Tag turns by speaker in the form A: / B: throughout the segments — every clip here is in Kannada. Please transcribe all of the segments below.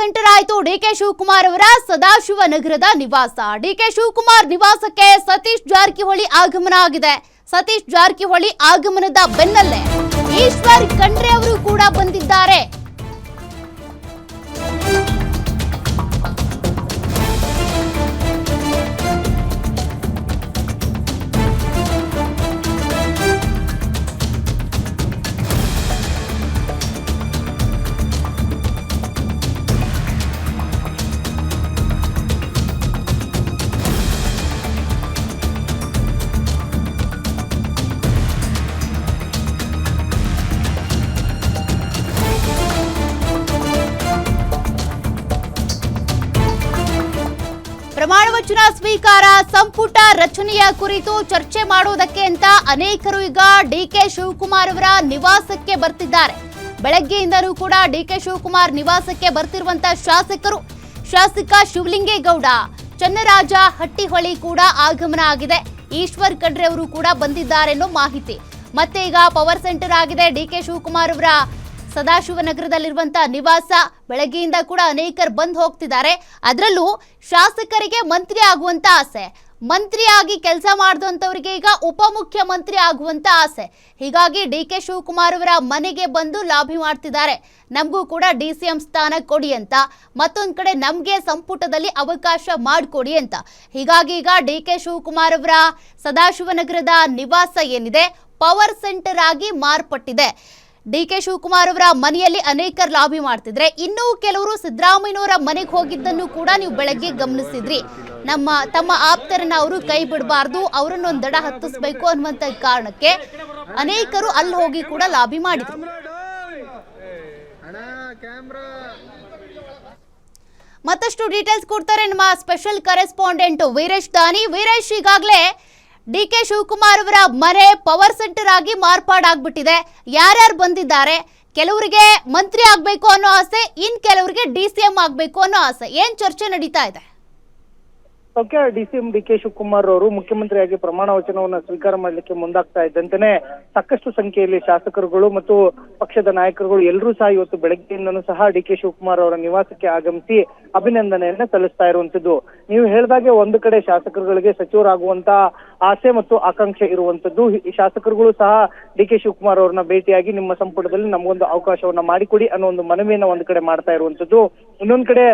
A: ಸೆಂಟರ್ ಆಯಿತು ಡಿಕೆ ಶಿವಕುಮಾರ್ ಅವರ ಸದಾಶಿವನಗರದ ನಿವಾಸ. ಡಿಕೆ ಶಿವಕುಮಾರ್ ನಿವಾಸಕ್ಕೆ ಸತೀಶ್ ಜಾರಕಿಹೊಳಿ ಆಗಮನ ಆಗಿದೆ. ಸತೀಶ್ ಜಾರಕಿಹೊಳಿ ಆಗಮನದ ಬೆನ್ನಲ್ಲೇ ಈಶ್ವರ್ ಖಂಡ್ರೆ ಅವರು ಕೂಡ ಬಂದಿದ್ದಾರೆ. ಪ್ರಮಾಣ ವಚನ ಸ್ವೀಕಾರ, ಸಂಪುಟ ರಚನೆಯ ಕುರಿತು ಚರ್ಚೆ ಮಾಡುವುದಕ್ಕೆ ಅಂತ ಅನೇಕರು ಈಗ ಡಿಕೆ ಶಿವಕುಮಾರ್ ಅವರ ನಿವಾಸಕ್ಕೆ ಬರ್ತಿದ್ದಾರೆ. ಬೆಳಗ್ಗೆಯಿಂದಲೂ ಕೂಡ ಡಿಕೆ ಶಿವಕುಮಾರ್ ನಿವಾಸಕ್ಕೆ ಬರ್ತಿರುವಂತಹ ಶಾಸಕ ಶಿವಲಿಂಗೇಗೌಡ, ಚನ್ನರಾಜ ಹಟ್ಟಿಹೊಳಿ ಕೂಡ ಆಗಮನ ಆಗಿದೆ. ಈಶ್ವರ್ ಖಂಡ್ರೆ ಅವರು ಕೂಡ ಬಂದಿದ್ದಾರೆ ಅನ್ನೋ ಮಾಹಿತಿ. ಮತ್ತೆ ಈಗ ಪವರ್ ಸೆಂಟರ್ ಆಗಿದೆ ಡಿಕೆ ಶಿವಕುಮಾರ್ ಅವರ ಸದಾಶಿವನಗರದಲ್ಲಿರುವಂತಹ ನಿವಾಸ. ಬೆಳಗ್ಗೆಯಿಂದ ಕೂಡ ಅನೇಕರು ಬಂದು ಹೋಗ್ತಿದ್ದಾರೆ. ಅದರಲ್ಲೂ ಶಾಸಕರಿಗೆ ಮಂತ್ರಿ ಆಗುವಂತ ಆಸೆ, ಮಂತ್ರಿಯಾಗಿ ಕೆಲಸ ಮಾಡಿದಂಥವರಿಗೆ ಈಗ ಉಪಮುಖ್ಯಮಂತ್ರಿ ಆಗುವಂತ ಆಸೆ. ಹೀಗಾಗಿ ಡಿಕೆ ಶಿವಕುಮಾರ್ ಅವರ ಮನೆಗೆ ಬಂದು ಲಾಬಿ ಮಾಡ್ತಿದ್ದಾರೆ. ನಮಗೂ ಕೂಡ DCM ಸ್ಥಾನ ಕೊಡಿ ಅಂತ, ಮತ್ತೊಂದು ಕಡೆ ನಮಗೆ ಸಂಪುಟದಲ್ಲಿ ಅವಕಾಶ ಮಾಡಿಕೊಡಿ ಅಂತ. ಹೀಗಾಗಿ ಈಗ ಡಿಕೆ ಶಿವಕುಮಾರ್ ಅವರ ಸದಾಶಿವನಗರದ ನಿವಾಸ ಏನಿದೆ ಪವರ್ ಸೆಂಟರ್ ಆಗಿ ಮಾರ್ಪಟ್ಟಿದೆ. ಡಿಕೆ ಶಿವಕುಮಾರ್ ಅವರ ಮನೆಯಲ್ಲಿ ಅನೇಕರು ಲಾಬಿ ಮಾಡ್ತಿದ್ರೆ, ಇನ್ನೂ ಕೆಲವರು ಸಿದ್ದರಾಮಯ್ಯನವರ ಮನೆಗೆ ಹೋಗಿದ್ದನ್ನು ಕೂಡ ನೀವು ಬೆಳಗ್ಗೆ ಗಮನಿಸಿದ್ರಿ. ತಮ್ಮ ಆಪ್ತರನ್ನ ಅವರು ಕೈ ಬಿಡಬಾರ್ದು, ಅವರನ್ನೊಂದು ದಡ ಹತ್ತಿಸ್ಬೇಕು ಅನ್ನುವಂತ ಕಾರಣಕ್ಕೆ ಅನೇಕರು ಅಲ್ಲಿ ಹೋಗಿ ಕೂಡ ಲಾಬಿ ಮಾಡಿದ್ರು. ಮತ್ತಷ್ಟು ಡೀಟೇಲ್ಸ್ ಕೊಡ್ತಾರೆ ನಮ್ಮ ಸ್ಪೆಷಲ್ ಕರೆಸ್ಪಾಂಡೆಂಟ್ ವೀರೇಶ್ ದಾನಿ. ವೀರೇಶ್, ಈಗಾಗಲೇ ಡಿಕೆ ಶಿವಕುಮಾರ್ ಅವರ ಮನೆ ಪವರ್ ಸೆಂಟರ್ ಆಗಿ ಮಾರ್ಪಾಡಾಗ್ಬಿಟ್ಟಿದೆ. ಯಾರ್ಯಾರು ಬಂದಿದ್ದಾರೆ? ಕೆಲವರಿಗೆ ಮಂತ್ರಿ ಆಗ್ಬೇಕು ಅನ್ನೋ ಆಸೆ, ಕೆಲವರಿಗೆ DCM ಆಗ್ಬೇಕು ಅನ್ನೋ ಆಸೆ. ಏನ್ ಚರ್ಚೆ ನಡೀತಾ ಇದೆ?
B: ಓಕೆ, DCM ಡಿಕೆ ಶಿವಕುಮಾರ್ ಅವರು ಮುಖ್ಯಮಂತ್ರಿಯಾಗಿ ಪ್ರಮಾಣ ವಚನವನ್ನು ಸ್ವೀಕಾರ ಮಾಡಲಿಕ್ಕೆ ಮುಂದಾಗ್ತಾ ಇದ್ದಂತೆನೆ ಸಾಕಷ್ಟು ಸಂಖ್ಯೆಯಲ್ಲಿ ಶಾಸಕರುಗಳು ಮತ್ತು ಪಕ್ಷದ ನಾಯಕರುಗಳು ಎಲ್ಲರೂ ಸಹ ಇವತ್ತು ಬೆಳಗ್ಗೆಯಿಂದನೂ ಸಹ ಡಿಕೆ ಶಿವಕುಮಾರ್ ಅವರ ನಿವಾಸಕ್ಕೆ ಆಗಮಿಸಿ ಅಭಿನಂದನೆಯನ್ನ ಸಲ್ಲಿಸ್ತಾ ಇರುವಂತದ್ದು. ನೀವು ಹೇಳಿದಾಗೆ ಒಂದು ಕಡೆ ಶಾಸಕರುಗಳಿಗೆ ಸಚಿವರಾಗುವಂತ ಆಸೆ ಮತ್ತು ಆಕಾಂಕ್ಷೆ ಇರುವಂತದ್ದು. ಈ ಶಾಸಕರುಗಳು ಸಹ ಡಿಕೆ ಶಿವಕುಮಾರ್ ಅವರನ್ನ ಭೇಟಿಯಾಗಿ ನಿಮ್ಮ ಸಂಪುಟದಲ್ಲಿ ನಮಗೊಂದು ಅವಕಾಶವನ್ನ ಮಾಡಿಕೊಡಿ ಅನ್ನೋ ಒಂದು ಮನವಿಯನ್ನ ಒಂದು ಕಡೆ ಮಾಡ್ತಾ ಇರುವಂತದ್ದು. ಇನ್ನೊಂದು ಕಡೆ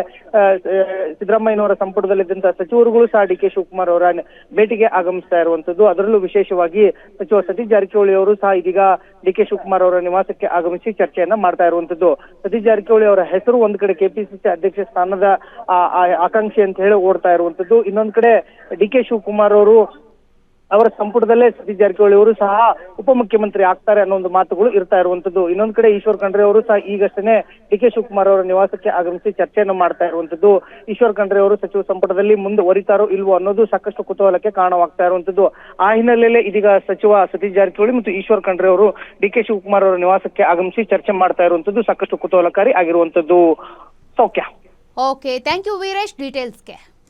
B: ಸಿದ್ದರಾಮಯ್ಯನವರ ಸಂಪುಟದಲ್ಲಿದ್ದಂತಹ ಸಚಿವರು ಸಹ ಡಿಕೆ ಶಿವಕುಮಾರ್ ಅವರ ಭೇಟಿಗೆ ಆಗಮಿಸ್ತಾ ಇರುವಂತದ್ದು. ಅದರಲ್ಲೂ ವಿಶೇಷವಾಗಿ ಸಚಿವ ಸತೀಶ್ ಜಾರಕಿಹೊಳಿ ಅವರು ಸಹ ಇದೀಗ ಡಿಕೆ ಶಿವಕುಮಾರ್ ಅವರ ನಿವಾಸಕ್ಕೆ ಆಗಮಿಸಿ ಚರ್ಚೆಯನ್ನ ಮಾಡ್ತಾ ಇರುವಂತದ್ದು. ಸತೀಶ್ ಜಾರಕಿಹೊಳಿ ಅವರ ಹೆಸರು ಒಂದು ಕಡೆ ಕೆಪಿಸಿಸಿ ಅಧ್ಯಕ್ಷ ಸ್ಥಾನದ ಆಕಾಂಕ್ಷಿ ಅಂತ ಹೇಳಿ ಓಡ್ತಾ ಇರುವಂತದ್ದು. ಇನ್ನೊಂದು ಕಡೆ ಡಿಕೆ ಶಿವಕುಮಾರ್ ಅವರು ಅವರ ಸಂಪುಟದಲ್ಲೇ ಸತೀಶ್ ಜಾರಕಿಹೊಳಿ ಅವರು ಸಹ ಉಪಮುಖ್ಯಮಂತ್ರಿ ಆಗ್ತಾರೆ ಅನ್ನೋ ಒಂದು ಮಾತುಗಳು ಇರ್ತಾ ಇರುವಂತದ್ದು. ಇನ್ನೊಂದು ಕಡೆ ಈಶ್ವರ್ ಖಂಡ್ರೆ ಅವರು ಸಹ ಈಗಷ್ಟೇ ಡಿಕೆ ಶಿವಕುಮಾರ್ ಅವರ ನಿವಾಸಕ್ಕೆ ಆಗಮಿಸಿ ಚರ್ಚೆಯನ್ನು ಮಾಡ್ತಾ ಇರುವಂತದ್ದು. ಈಶ್ವರ್ ಖಂಡ್ರೆ ಅವರು ಸಚಿವ ಸಂಪುಟದಲ್ಲಿ ಮುಂದುವರಿತಾರೋ ಇಲ್ವೋ ಅನ್ನೋದು ಸಾಕಷ್ಟು ಕುತೂಹಲಕ್ಕೆ ಕಾರಣವಾಗ್ತಾ ಇರುವಂತದ್ದು. ಆ ಹಿನ್ನೆಲೆಯಲ್ಲಿ ಇದೀಗ ಸಚಿವ ಸತೀಶ್ ಜಾರಕಿಹೊಳಿ ಮತ್ತು ಈಶ್ವರ್ ಖಂಡ್ರೆ ಅವರು ಡಿಕೆ ಶಿವಕುಮಾರ್ ಅವರ ನಿವಾಸಕ್ಕೆ ಆಗಮಿಸಿ ಚರ್ಚೆ ಮಾಡ್ತಾ ಇರುವಂತದ್ದು ಸಾಕಷ್ಟು ಕುತೂಹಲಕಾರಿ ಆಗಿರುವಂತದ್ದು. ಸೌಖ್ಯ.
A: Okay, thank you Veeresh ಡೀಟೇಲ್ಸ್ಗೆ.